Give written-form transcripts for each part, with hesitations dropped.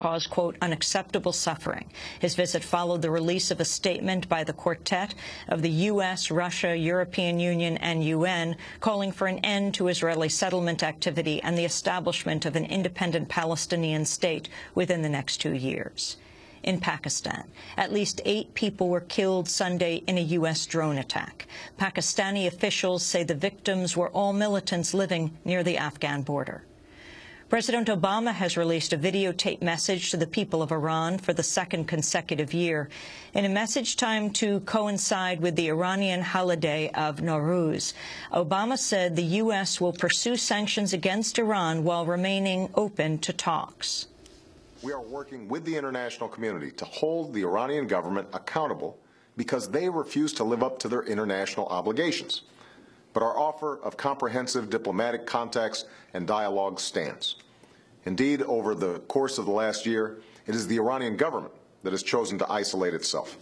cause, quote, unacceptable suffering. His visit followed the release of a statement by the quartet of the U.S., Russia, European Union and UN calling for an end to Israeli settlement activity and the establishment of an independent Palestinian state within the next 2 years. In Pakistan, at least 8 people were killed Sunday in a U.S. drone attack. Pakistani officials say the victims were all militants living near the Afghan border. President Obama has released a videotape message to the people of Iran for the 2nd consecutive year. In a message timed to coincide with the Iranian holiday of Nowruz, Obama said the U.S. will pursue sanctions against Iran while remaining open to talks. We are working with the international community to hold the Iranian government accountable because they refuse to live up to their international obligations. But our offer of comprehensive diplomatic contacts and dialogue stands. Indeed, over the course of the last year, it is the Iranian government that has chosen to isolate itself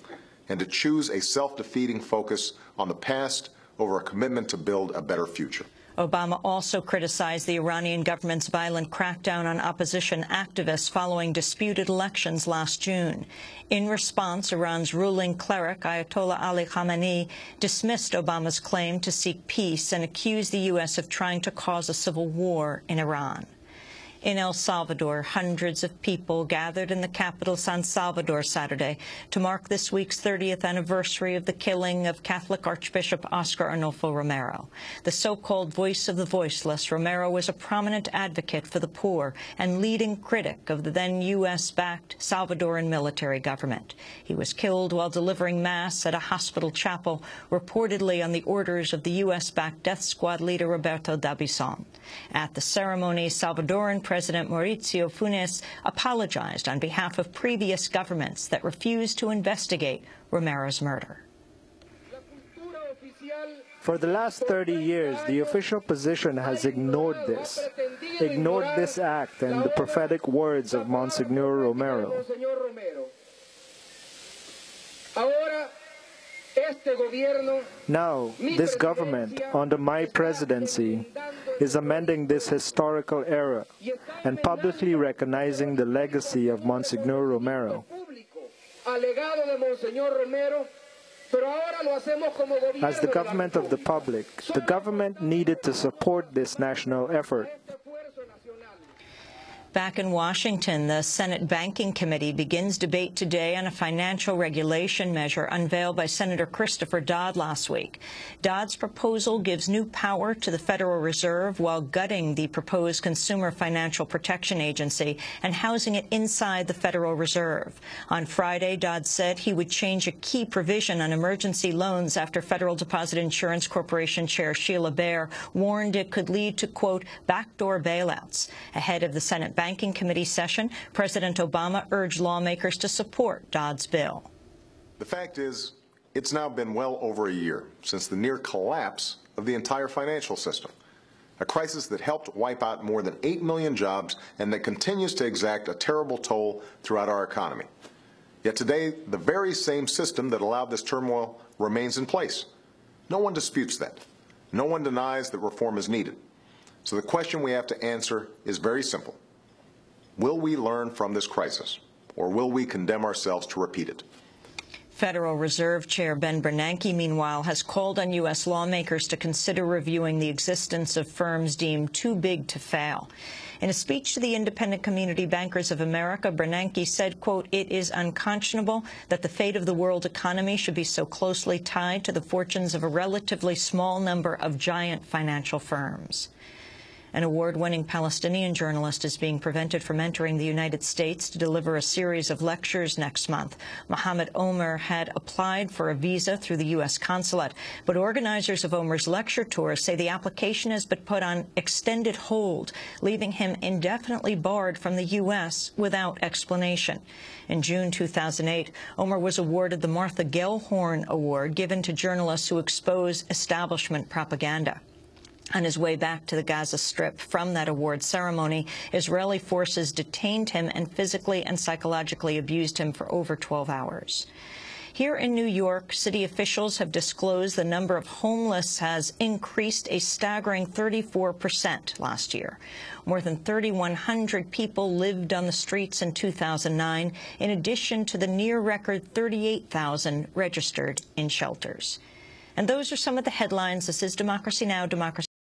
and to choose a self-defeating focus on the past over a commitment to build a better future. Obama also criticized the Iranian government's violent crackdown on opposition activists following disputed elections last June. In response, Iran's ruling cleric, Ayatollah Ali Khamenei, dismissed Obama's claim to seek peace and accused the U.S. of trying to cause a civil war in Iran. In El Salvador, hundreds of people gathered in the capital San Salvador Saturday to mark this week's 30th anniversary of the killing of Catholic Archbishop Oscar Arnulfo Romero. The so-called voice of the voiceless, Romero was a prominent advocate for the poor and leading critic of the then U.S.-backed Salvadoran military government. He was killed while delivering Mass at a hospital chapel, reportedly on the orders of the U.S.-backed death squad leader Roberto D'Aubuisson. At the ceremony, Salvadoran President Mauricio Funes apologized on behalf of previous governments that refused to investigate Romero's murder. For the last 30 years, the official position has ignored this act and the prophetic words of Monsignor Romero. Now, this government, under my presidency, is amending this historical error and publicly recognizing the legacy of Monsignor Romero. As the government of the public, the government needed to support this national effort. Back in Washington, the Senate Banking Committee begins debate today on a financial regulation measure unveiled by Senator Christopher Dodd last week. Dodd's proposal gives new power to the Federal Reserve while gutting the proposed Consumer Financial Protection Agency and housing it inside the Federal Reserve. On Friday, Dodd said he would change a key provision on emergency loans after Federal Deposit Insurance Corporation Chair Sheila Bair warned it could lead to, quote, backdoor bailouts. Ahead of the Senate Banking Committee session, President Obama urged lawmakers to support Dodd's bill. The fact is, it's now been well over a year since the near collapse of the entire financial system, a crisis that helped wipe out more than 8 million jobs and that continues to exact a terrible toll throughout our economy. Yet today, the very same system that allowed this turmoil remains in place. No one disputes that. No one denies that reform is needed. So the question we have to answer is very simple. Will we learn from this crisis, or will we condemn ourselves to repeat it? Federal Reserve Chair Ben Bernanke, meanwhile, has called on U.S. lawmakers to consider reviewing the existence of firms deemed too big to fail. In a speech to the Independent Community Bankers of America, Bernanke said, quote, it is unconscionable that the fate of the world economy should be so closely tied to the fortunes of a relatively small number of giant financial firms. An award-winning Palestinian journalist is being prevented from entering the United States to deliver a series of lectures next month. Mohammed Omer had applied for a visa through the U.S. consulate, but organizers of Omer's lecture tour say the application has been put on extended hold, leaving him indefinitely barred from the U.S. without explanation. In June 2008, Omer was awarded the Martha Gellhorn Award given to journalists who expose establishment propaganda. On his way back to the Gaza Strip from that award ceremony, Israeli forces detained him and physically and psychologically abused him for over 12 hours. Here in New York, city officials have disclosed the number of homeless has increased a staggering 34% last year. More than 3,100 people lived on the streets in 2009, in addition to the near-record 38,000 registered in shelters. And those are some of the headlines. This is Democracy Now!, Democracy